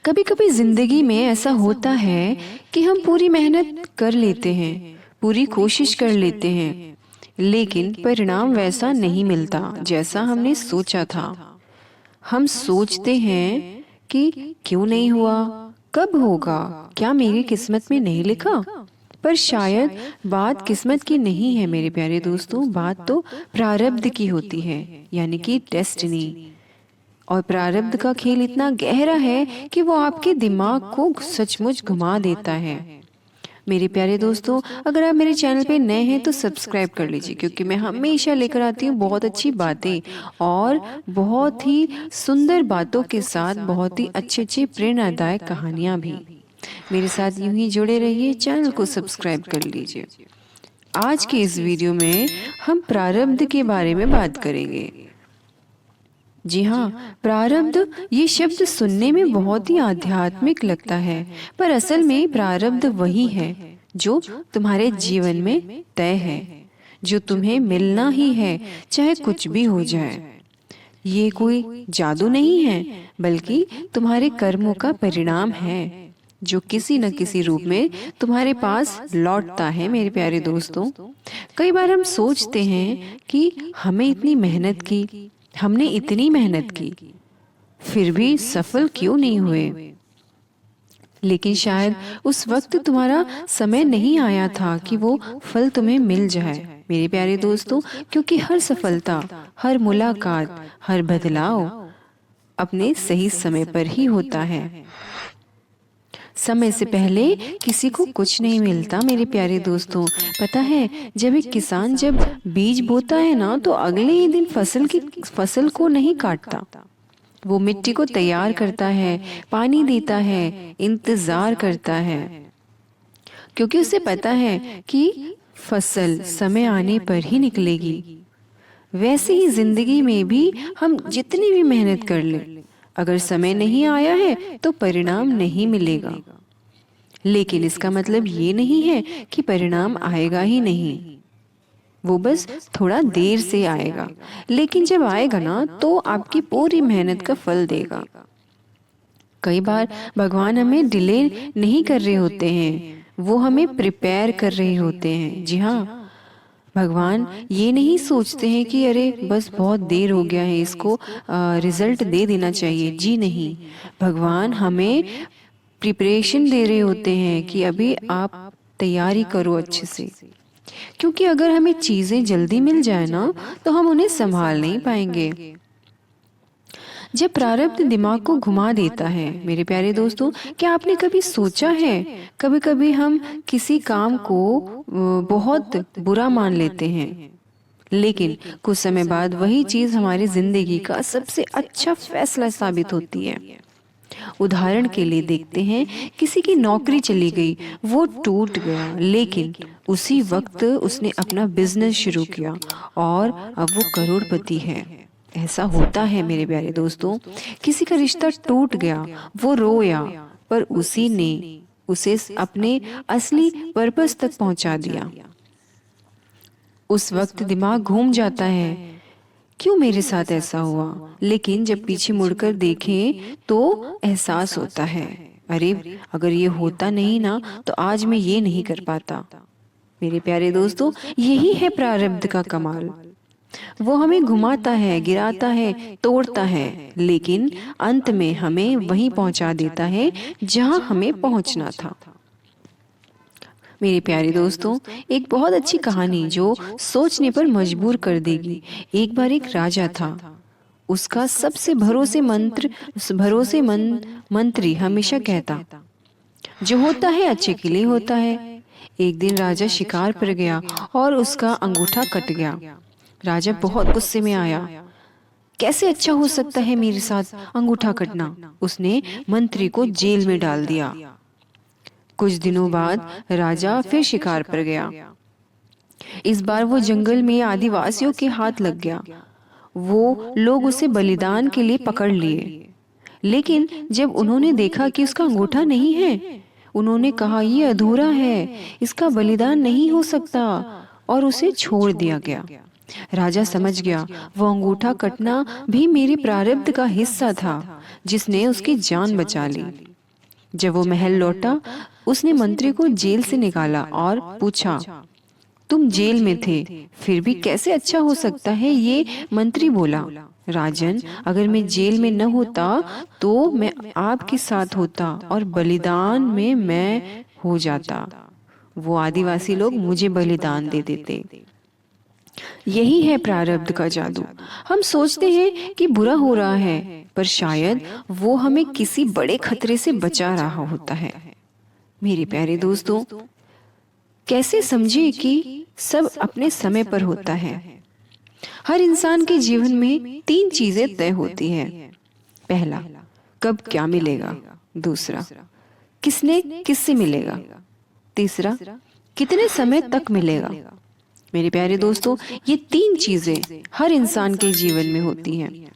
कभी कभी जिंदगी में ऐसा होता है कि हम पूरी मेहनत कर लेते हैं, पूरी कोशिश कर लेते हैं, लेकिन परिणाम वैसा नहीं मिलता जैसा हमने सोचा था। हम सोचते हैं कि क्यों नहीं हुआ, कब होगा, क्या मेरी किस्मत में नहीं लिखा। पर शायद बात किस्मत की नहीं है मेरे प्यारे दोस्तों, बात तो प्रारब्ध की होती है, यानी कि डेस्टिनी। और प्रारब्ध का खेल इतना गहरा है कि वो आपके दिमाग को सचमुच घुमा देता है। मेरे प्यारे दोस्तों, अगर आप मेरे चैनल पे नए हैं तो सब्सक्राइब कर लीजिए, क्योंकि मैं हमेशा लेकर आती हूँ बहुत अच्छी बातें और बहुत ही सुंदर बातों के साथ बहुत ही अच्छे अच्छे प्रेरणादायक कहानियाँ भी। मेरे साथ यूं ही जुड़े रहिए, चैनल को सब्सक्राइब कर लीजिए। आज के इस वीडियो में हम प्रारब्ध के बारे में बात करेंगे। जी हाँ, प्रारब्ध ये शब्द सुनने में बहुत ही आध्यात्मिक लगता है, पर असल में प्रारब्ध वही है जो तुम्हारे जीवन में तय है, जो तुम्हें मिलना ही है, चाहे कुछ भी हो जाए। ये कोई जादू नहीं है, बल्कि तुम्हारे कर्मों का परिणाम है, जो किसी न किसी रूप में तुम्हारे पास लौटता है। मेरे प्यारे दोस्तों, कई बार हम सोचते हैं कि हमने इतनी मेहनत की, फिर भी सफल क्यों नहीं हुए। लेकिन शायद उस वक्त तुम्हारा समय नहीं आया था कि वो फल तुम्हें मिल जाए। मेरे प्यारे दोस्तों, क्योंकि हर सफलता, हर मुलाकात, हर बदलाव अपने सही समय पर ही होता है। समय से पहले किसी को कुछ नहीं मिलता। मेरे प्यारे दोस्तों, पता है, जब एक किसान जब बीज बोता है ना, तो अगले ही दिन फसल को नहीं काटता। वो मिट्टी को तैयार करता है, पानी देता है, इंतजार करता है, क्योंकि उसे पता है कि फसल समय आने पर ही निकलेगी। वैसे ही जिंदगी में भी हम जितनी भी मेहनत कर लें, अगर समय नहीं आया है तो परिणाम नहीं मिलेगा। लेकिन इसका मतलब ये नहीं है कि परिणाम आएगा ही नहीं, वो बस थोड़ा देर से आएगा, लेकिन जब आएगा ना तो आपकी पूरी मेहनत का फल देगा। कई बार भगवान हमें डिले नहीं कर रहे होते हैं, वो हमें प्रिपेयर कर रहे होते हैं। जी हाँ, भगवान ये नहीं सोचते हैं कि अरे बस बहुत देर हो गया है, इसको रिजल्ट दे देना चाहिए। जी नहीं, भगवान हमें प्रिपरेशन दे रहे होते हैं कि अभी आप तैयारी करो अच्छे से, क्योंकि अगर हमें चीजें जल्दी मिल जाए ना तो हम उन्हें संभाल नहीं पाएंगे। जब प्रारब्ध दिमाग को घुमा देता है, मेरे प्यारे दोस्तों, क्या आपने कभी सोचा है, कभी कभी हम किसी काम को बहुत बुरा मान लेते हैं, लेकिन कुछ समय बाद वही चीज हमारी जिंदगी का सबसे अच्छा फैसला साबित होती है। उदाहरण के लिए देखते हैं, किसी की नौकरी चली गई, वो टूट गया, लेकिन उसी वक्त उसने अपना बिजनेस शुरू किया और अब वो करोड़पति है। ऐसा होता है मेरे प्यारे दोस्तों। किसी का रिश्ता टूट गया, वो रोया, पर उसी ने उसे अपने असली पर्पस तक पहुंचा दिया। उस वक्त दिमाग घूम जाता है, क्यों मेरे साथ ऐसा हुआ, लेकिन जब पीछे मुड़कर देखें तो एहसास होता है, अरे अगर ये होता नहीं ना तो आज मैं ये नहीं कर पाता। मेरे प्यारे दोस्तों, यही है प्रारब्ध का कमाल। वो हमें घुमाता है, गिराता है, तोड़ता है, लेकिन अंत में हमें वहीं पहुंचा देता है जहां हमें पहुंचना था। मेरे प्यारे दोस्तों, एक बहुत अच्छी कहानी जो सोचने पर मजबूर कर देगी। एक बार एक राजा था, उसका सबसे भरोसेमंद मंत्री हमेशा कहता, जो होता है अच्छे के लिए होता है। एक दिन राजा शिकार पर गया और उसका अंगूठा कट गया। राजा बहुत गुस्से में आया, कैसे अच्छा हो सकता है मेरे साथ अंगूठा कटना। उसने मंत्री को जेल में डाल दिया। कुछ दिनों बाद राजा फिर शिकार पर गया। इस बार वो जंगल में आदिवासियों के हाथ लग गया। वो लोग उसे बलिदान के लिए पकड़ लिए, लेकिन जब उन्होंने देखा कि उसका अंगूठा नहीं है, उन्होंने कहा ये अधूरा है, इसका बलिदान नहीं हो सकता, और उसे छोड़ दिया गया। राजा समझ गया, वो अंगूठा कटना भी मेरे प्रारब्ध का हिस्सा था, जिसने उसकी जान बचा ली। जब वो महल लौटा, उसने मंत्री को जेल से निकाला और पूछा, तुम जेल में थे, फिर भी कैसे अच्छा हो सकता है? ये मंत्री बोला, राजन, अगर मैं जेल में न होता तो मैं आपके साथ होता और बलिदान में मैं हो जाता। वो आदिवासी लोग मुझे बलिदान दे देते। यही है प्रारब्ध का जादू। हम सोचते हैं कि बुरा हो रहा है, पर शायद वो हमें किसी बड़े खतरे से बचा रहा होता है। मेरे प्यारे दोस्तों, कैसे समझे कि सब अपने समय पर होता है। हर इंसान के जीवन में 3 चीजें तय होती हैं। पहला, कब क्या मिलेगा। दूसरा, किसने किससे मिलेगा। तीसरा, कितने समय तक मिलेगा। मेरे प्यारे दोस्तों, ये 3 चीजें हर इंसान के जीवन में होती हैं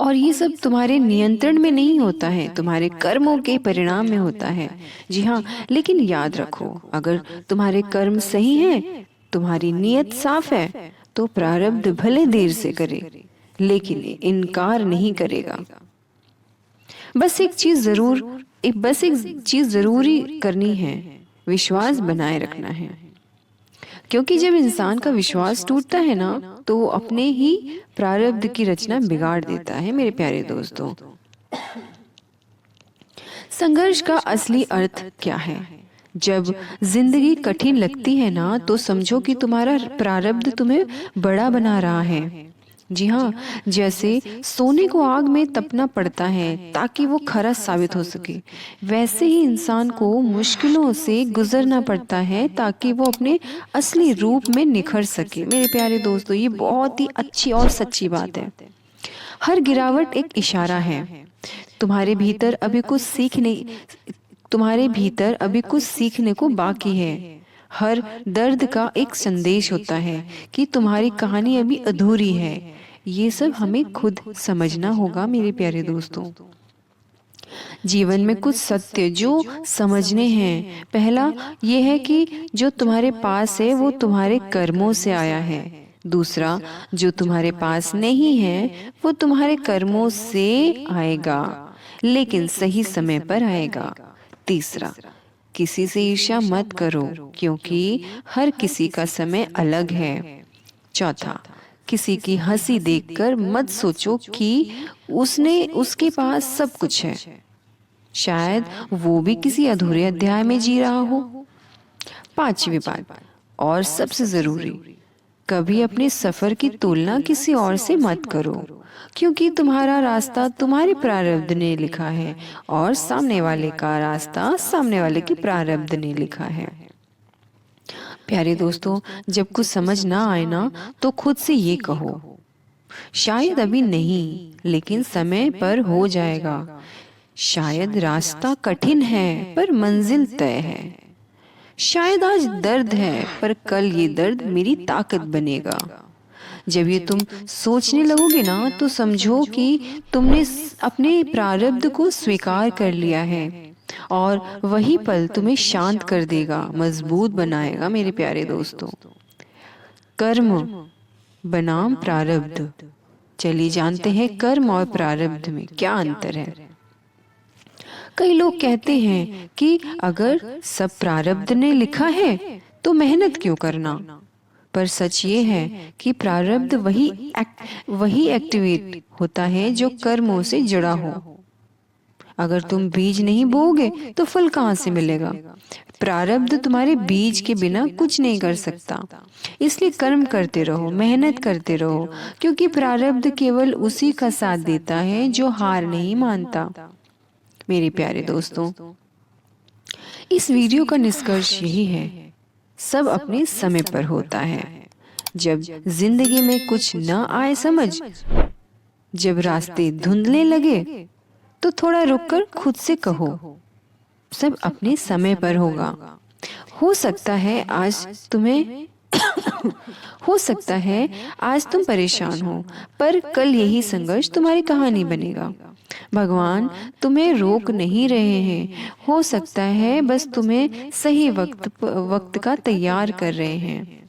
और ये सब तुम्हारे नियंत्रण में नहीं होता है, तुम्हारे कर्मों के परिणाम में होता है। जी हाँ, लेकिन याद रखो, अगर तुम्हारे कर्म सही हैं, तुम्हारी नीयत साफ है, तो प्रारब्ध भले देर से करे, लेकिन इनकार नहीं करेगा। बस एक चीज जरूरी करनी है, विश्वास बनाए रखना है। क्योंकि जब इंसान का विश्वास टूटता है ना, तो वो अपने ही प्रारब्ध की रचना बिगाड़ देता है। मेरे प्यारे दोस्तों, संघर्ष का असली अर्थ क्या है? जब जिंदगी कठिन लगती है ना, तो समझो कि तुम्हारा प्रारब्ध तुम्हें बड़ा बना रहा है। जी हाँ, जैसे सोने को आग में तपना पड़ता है ताकि वो खरा साबित हो सके, वैसे ही इंसान को मुश्किलों से गुजरना पड़ता है ताकि वो अपने असली रूप में निखर सके। मेरे प्यारे दोस्तों, ये बहुत ही अच्छी और सच्ची बात है। हर गिरावट एक इशारा है। तुम्हारे भीतर अभी कुछ सीखने को बाकी है। हर दर्द का एक संदेश होता है कि तुम्हारी कहानी अभी अधूरी है। ये सब हमें खुद समझना होगा। मेरे प्यारे दोस्तों, जीवन में कुछ सत्य जो समझने हैं। पहला ये है कि जो तुम्हारे पास है वो तुम्हारे कर्मों से आया है। दूसरा, जो तुम्हारे पास नहीं है वो तुम्हारे कर्मों से आएगा, लेकिन सही समय पर आएगा। तीसरा, किसी से ईर्ष्या मत करो, क्योंकि हर किसी का समय अलग है। चौथा, किसी की हंसी देखकर मत सोचो कि उसके पास सब कुछ है, शायद वो भी किसी अधूरे अध्याय में जी रहा हो। पांचवी बात और सबसे जरूरी, कभी अपने सफर की तुलना किसी और से मत करो, क्योंकि तुम्हारा रास्ता तुम्हारे प्रारब्ध ने लिखा है और सामने वाले का रास्ता सामने वाले के प्रारब्ध ने लिखा है। प्यारे दोस्तों, जब कुछ समझ ना आए ना, तो खुद से ये कहो, शायद अभी नहीं, लेकिन समय पर हो जाएगा। शायद रास्ता कठिन है पर मंजिल तय है। शायद आज दर्द है पर कल ये दर्द मेरी ताकत बनेगा। जब ये तुम सोचने लगोगे ना, तो समझो कि तुमने अपने प्रारब्ध को स्वीकार कर लिया है और वही पल तुम्हें शांत कर देगा, मजबूत बनाएगा। मेरे प्यारे दोस्तों, कर्म बनाम प्रारब्ध। चलिए जानते हैं कर्म और प्रारब्ध में क्या अंतर है। कई लोग कहते हैं कि अगर सब प्रारब्ध ने लिखा है तो मेहनत क्यों करना, पर सच ये है कि प्रारब्ध वही एक्टिवेट होता है जो कर्मों से जुड़ा हो। अगर तुम बीज नहीं बोओगे तो फल कहाँ से मिलेगा? प्रारब्ध तुम्हारे बीज के बिना कुछ नहीं कर सकता। इसलिए कर्म करते रहो, मेहनत करते रहो, क्योंकि प्रारब्ध केवल उसी का साथ देता है जो हार नहीं मानता। मेरे प्यारे दोस्तों, इस वीडियो का निष्कर्ष यही है, सब अपने समय पर होता है। जब जिंदगी में कुछ न आए समझ, जब रास्ते धुंधले लगे, तो थोड़ा रुककर खुद से कहो, सब अपने समय पर होगा। हो सकता है आज तुम परेशान हो, पर कल यही संघर्ष तुम्हारी कहानी बनेगा। भगवान तुम्हें रोक नहीं रहे हैं, हो सकता है बस तुम्हें सही वक्त का तैयार कर रहे हैं।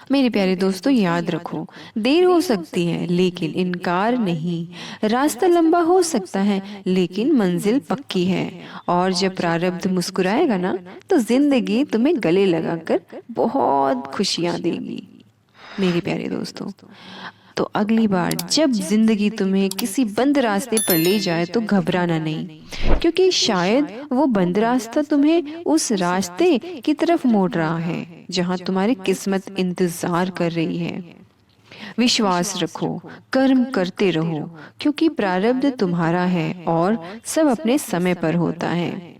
मेरे प्यारे दोस्तों, याद रखो, देर हो सकती है लेकिन इनकार नहीं। रास्ता लंबा हो सकता है लेकिन मंजिल पक्की है। और जब प्रारब्ध मुस्कुराएगा ना, तो जिंदगी तुम्हें गले लगाकर बहुत खुशियां देगी। मेरे प्यारे दोस्तों, तो अगली बार जब जिंदगी तुम्हें किसी बंद रास्ते पर ले जाए तो घबराना नहीं, क्योंकि शायद वो बंद रास्ता तुम्हें उस रास्ते की तरफ मोड़ रहा है जहां तुम्हारी किस्मत इंतजार कर रही है। विश्वास रखो, कर्म करते रहो, क्योंकि प्रारब्ध तुम्हारा है और सब अपने समय पर होता है।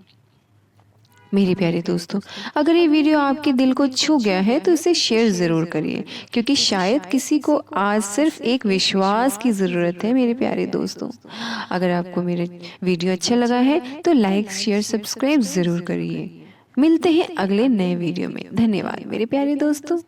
मेरे प्यारे दोस्तों, अगर ये वीडियो आपके दिल को छू गया है तो इसे शेयर ज़रूर करिए, क्योंकि शायद किसी को आज सिर्फ एक विश्वास की ज़रूरत है। मेरे प्यारे दोस्तों, अगर आपको मेरा वीडियो अच्छा लगा है तो लाइक, शेयर, सब्सक्राइब ज़रूर करिए। मिलते हैं अगले नए वीडियो में। धन्यवाद मेरे प्यारे दोस्तों।